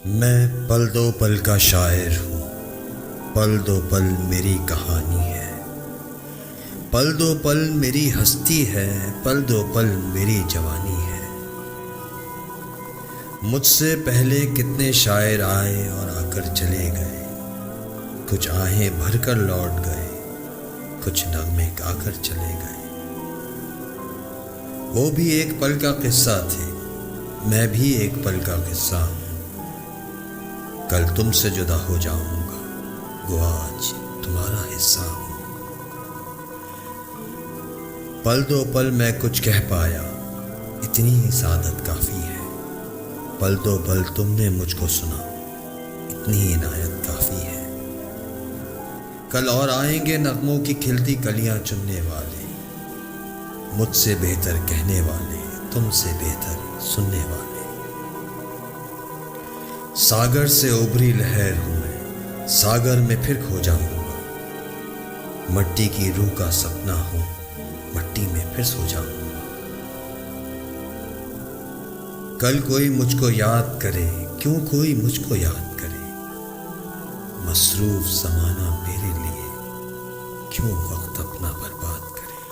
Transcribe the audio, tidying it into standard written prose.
میں پل دو پل کا شاعر ہوں، پل دو پل میری کہانی ہے، پل دو پل میری ہستی ہے، پل دو پل میری جوانی ہے۔ مجھ سے پہلے کتنے شاعر آئے اور آ کر چلے گئے، کچھ آہیں بھر کر لوٹ گئے، کچھ نغمے گا کر چلے گئے۔ وہ بھی ایک پل کا قصہ تھے، میں بھی ایک پل کا قصہ ہوں۔ کل تم سے جدا ہو جاؤں گا، گو آج تمہارا حصہ ہوں۔ پل دو پل میں کچھ کہہ پایا، اتنی ہی سعادت کافی ہے۔ پل دو پل تم نے مجھ کو سنا، اتنی ہی عنایت کافی ہے۔ کل اور آئیں گے نغموں کی کھلتی کلیاں چننے والے، مجھ سے بہتر کہنے والے، تم سے بہتر سننے والے۔ ساگر سے ابھری لہر ہوں میں، ساگر میں پھر کھو جاؤں گا۔ مٹی کی روح کا سپنا ہوں، مٹی میں پھر سو جاؤں گا۔ کل کوئی مجھ کو یاد کرے، کیوں کوئی مجھ کو یاد کرے، مصروف زمانہ میرے لیے کیوں وقت اپنا برباد کرے۔